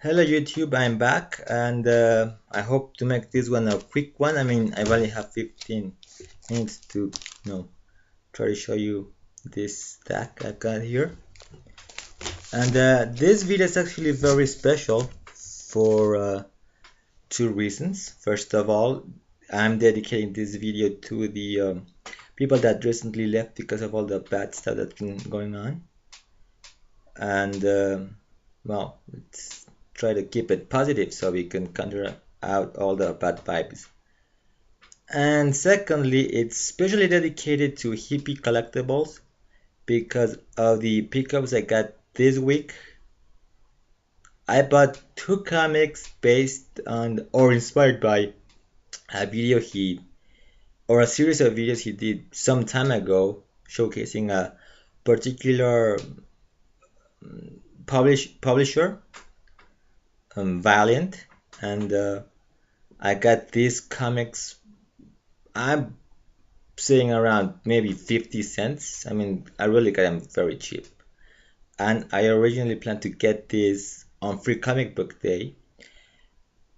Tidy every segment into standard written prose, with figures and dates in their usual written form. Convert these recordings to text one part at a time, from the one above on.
Hello YouTube, I'm back and I hope to make this one a quick one. I mean, I only have 15 minutes to try to show you this stack I got here. And this video is actually very special for two reasons. First of all, I'm dedicating this video to the people that recently left because of all the bad stuff that's been going on. And well, let's try to keep it positive so we can counter out all the bad vibes. And secondly, it's specially dedicated to hippie collectibles because of the pickups I got this week. I bought two comics based on or inspired by a video or a series of videos he did some time ago showcasing a particular publisher, Valiant, and I got these comics. I'm saying around maybe 50 cents. I mean, I really got them very cheap. And I originally planned to get this on Free Comic Book Day,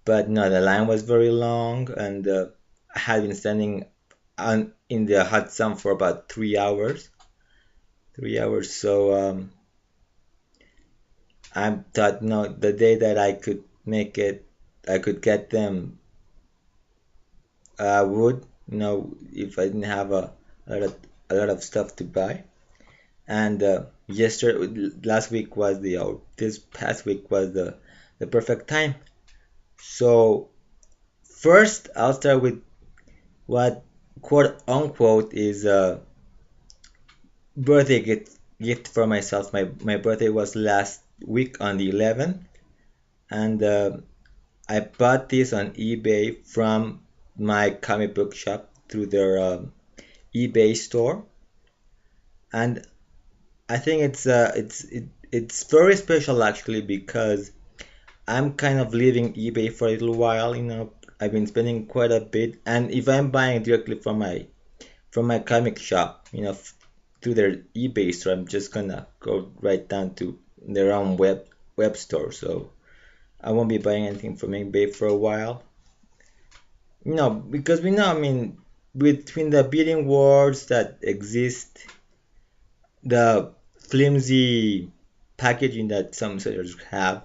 but no, the line was very long, and I had been standing in the hot sun for about 3 hours. 3 hours. So I thought, no, the day that I could make it, I could get them. I would, if I didn't have a lot of stuff to buy. And last week was this past week was the perfect time. So first, I'll start with what quote unquote is a birthday gift for myself. My birthday was last week on the 11th, and I bought this on eBay from my comic book shop through their eBay store, and I think it's very special actually because I'm kind of leaving eBay for a little while. I've been spending quite a bit, and if I'm buying directly from my comic shop, through their eBay store, I'm just gonna go right down to their own web store. So I won't be buying anything from eBay for a while. Because we know, I mean, between the bidding wars that exist, the flimsy packaging that some sellers have,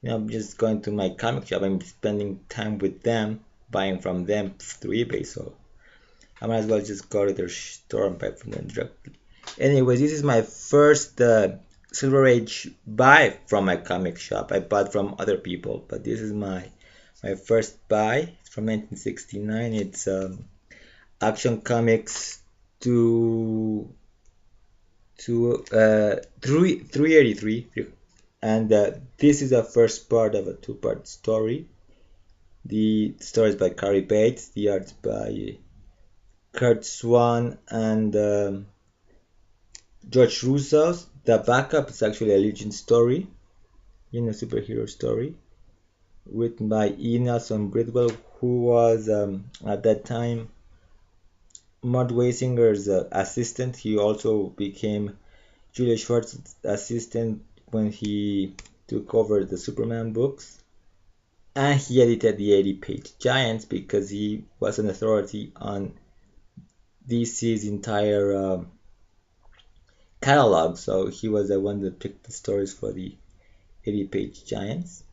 I'm just going to my comic shop. I'm spending time with them, buying from them through eBay. So I might as well just go to their store and buy from them directly. Anyways, this is my first Silver Age buy from my comic shop. I bought from other people, but this is my first buy. It's from 1969. It's Action Comics to 383, and this is the first part of a two-part story. The story is by Carrie Bates, the art by Kurt Swan and George Russo's. The backup is actually a Legion story, superhero story, written by E. Nelson Bridwell, who was at that time Mort Weisinger's assistant. He also became Julia Schwartz's assistant when he took over the Superman books. And he edited the 80-page Giants because he was an authority on DC's entire catalog. So he was the one that picked the stories for the 80-page Giants.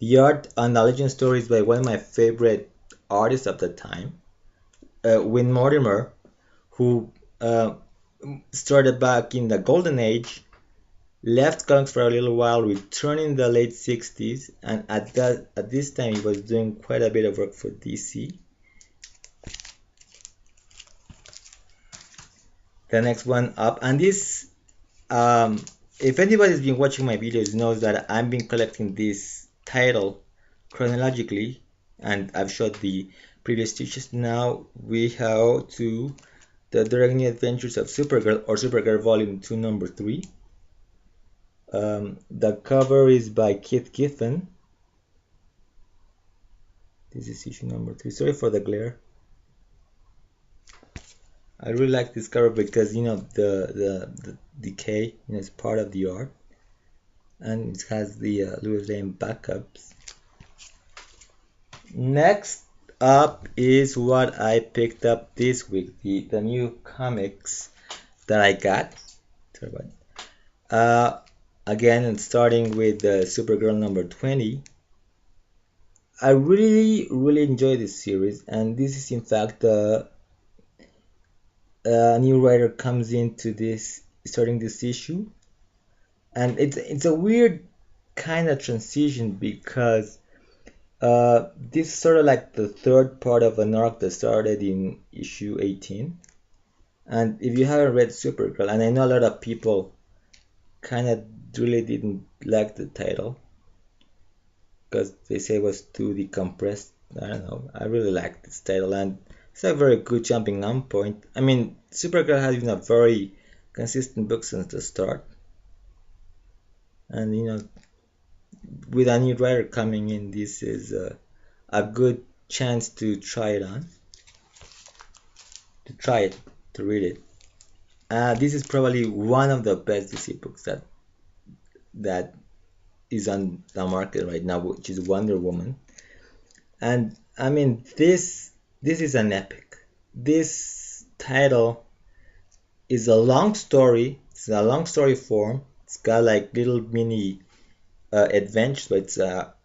The art on the Legend stories by one of my favorite artists of the time, Win Mortimer, who started back in the Golden Age, left comics for a little while, returned in the late 60s, and at this time he was doing quite a bit of work for DC. The next one up, and this, if anybody's been watching my videos knows that I've been collecting this title chronologically, and I've showed the previous issues. Now we have to the Direct New Adventures of Supergirl, or Supergirl Volume 2, Number 3. The cover is by Keith Giffen. This is issue number 3. Sorry for the glare. I really like this cover because the decay is part of the art. and it has the Louis Lane backups. Next up is what I picked up this week, the new comics that I got. Sorry about that. Again, starting with Supergirl number 20. I really enjoy this series, and this is in fact a new writer comes into this, starting this issue, and it's a weird kind of transition because this is sort of like the third part of an arc that started in issue 18. And if you haven't read Supergirl, and I know a lot of people kind of really didn't like the title because they say it was too decompressed. I don't know. I really like this title, and it's a very good jumping on point. I mean, Supergirl has been a very consistent book since the start, and with a new writer coming in, this is a good chance to try it on, to try it, to read it. This is probably one of the best DC books that is on the market right now, which is Wonder Woman. And I mean, this is an epic. This title is a long story. It's a long story form. It's got like little mini adventures, but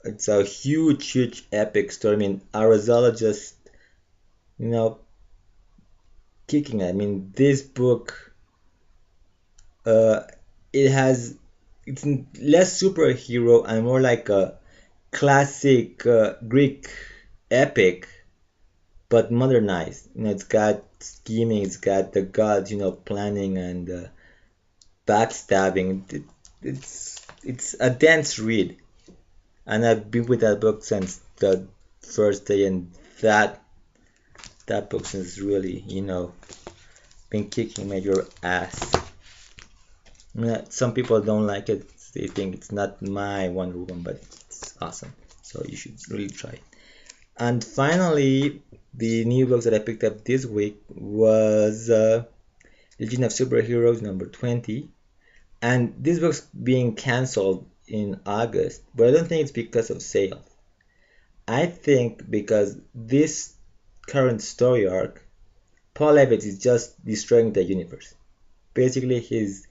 it's a huge epic story. I mean, Arizala just you know kicking. I mean, this book uh, it has it's less superhero and more like a classic Greek epic, but modernized. It's got scheming, it's got the gods, planning and backstabbing. It's a dense read, and I've been with that book since the first day, and that book has really, been kicking major ass. Some people don't like it. They think it's not my Wonder Woman, but it's awesome. So you should really try it. And finally, the new books that I picked up this week was Legion of Superheroes number 20. And this book's being cancelled in August, but I don't think it's because of sales. I think because this current story arc, Paul Levitz is just destroying the universe. Basically, he's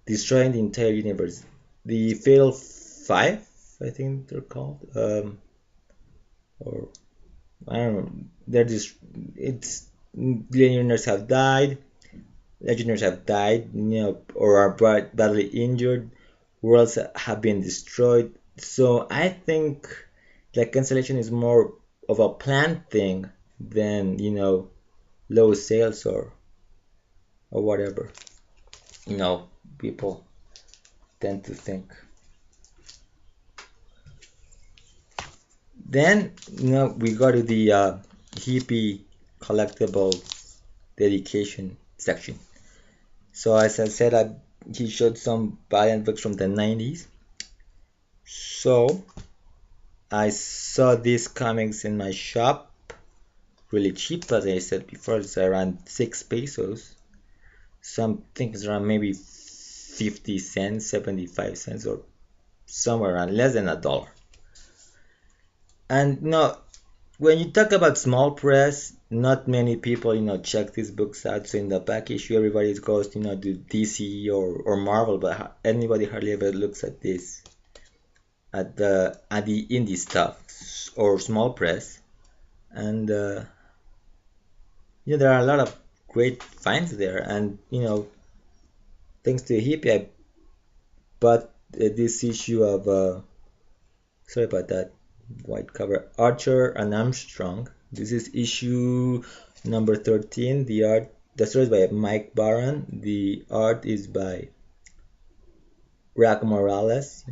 destroying the entire universe. The Fatal Five, I think they're called, or I don't know. They're just it's billionaires have died, legionnaires have died, or are badly injured. Worlds have been destroyed. So I think the cancellation is more of a planned thing than low sales or whatever. People tend to think. Then we go to the hippie collectibles dedication section. So as I said, he showed some Valiant books from the 90s. So I saw these comics in my shop, really cheap, as I said before. It's around 6 pesos. Some things around maybe 50 cents, 75 cents, or somewhere around less than $1. And when you talk about small press, not many people check these books out. So in the back issue, everybody goes to DC or Marvel, but anybody hardly ever looks at this at the indie stuff or small press. And there are a lot of great finds there. And thanks to Hippie, I bought this issue of sorry about that white cover, Archer and Armstrong. This is issue number 13. The story is by Mike Baron. The art is by Rack Morales.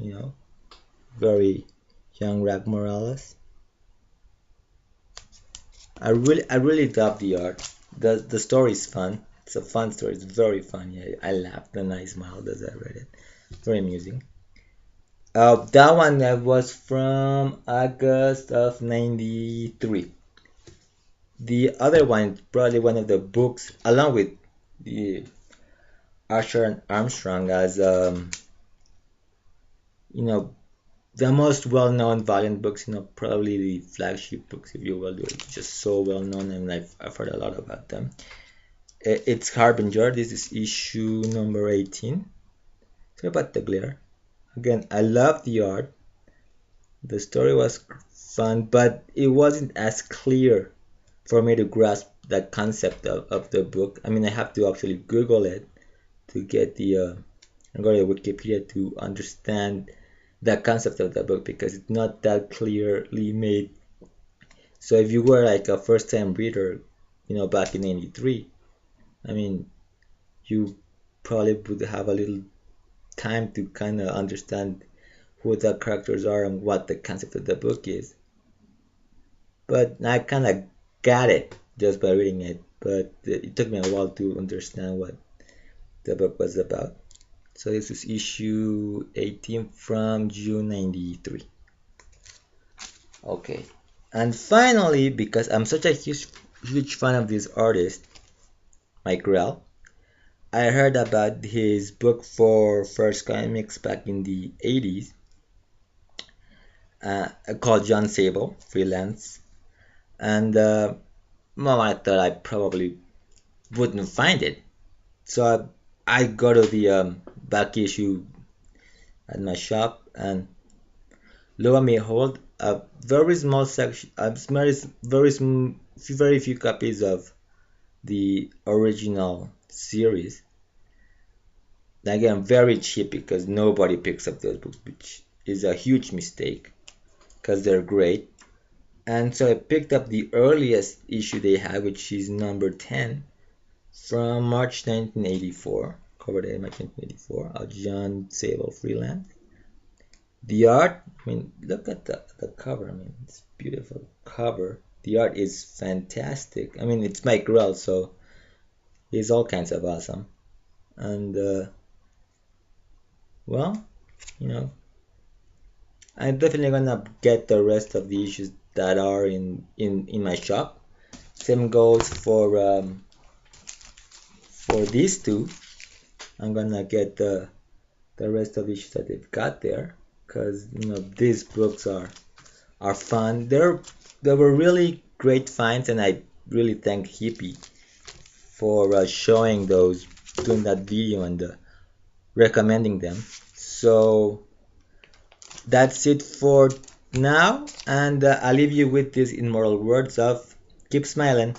Very young Rack Morales. I really love the art. The story is fun. It's a fun story. It's very funny. I laughed and I smiled as I read it. Very amusing. That one was from August of 93. The other one, probably one of the books, along with the Archer and Armstrong, as you know, the most well-known Valiant books, probably the flagship books, if you will. They're just so well-known, and I've heard a lot about them. It's Harbinger. This is issue number 18. Sorry about the glare. Again, I love the art. The story was fun, but it wasn't as clear for me to grasp the concept of the book. I mean, I have to actually Google it to get and go to Wikipedia to understand the concept of the book, because it's not that clearly made. So if you were like a first-time reader, back in '83, I mean, you probably would have a little time to kind of understand who the characters are and what the concept of the book is. But I kind of got it just by reading it, but it took me a while to understand what the book was about. So this is issue 18 from June '93. Okay, and finally, because I'm such a huge fan of this artist, Mike Grell, I heard about his book for First Comics back in the 80s, called John Sable, Freelance. And well, I thought I probably wouldn't find it. So I go to the back issue at my shop, and lo and behold, a very small section, very few copies of the original series. Again, very cheap, because nobody picks up those books, which is a huge mistake, because they're great. And so I picked up the earliest issue they had, which is number 10 from March 1984, cover date March 1984, of John Sable, Freelance. The art, I mean, look at the cover. I mean, it's a beautiful cover. The art is fantastic. I mean, it's Mike Grell, so he's all kinds of awesome. And well, I'm definitely gonna get the rest of the issues that are in my shop. Same goes for these two. I'm gonna get the rest of the issues that they've got there, because these books are fun. They were really great finds, and I really thank Hippy for showing those, doing that video, and recommending them. So that's it for now, and I'll leave you with these immortal words of keep smiling.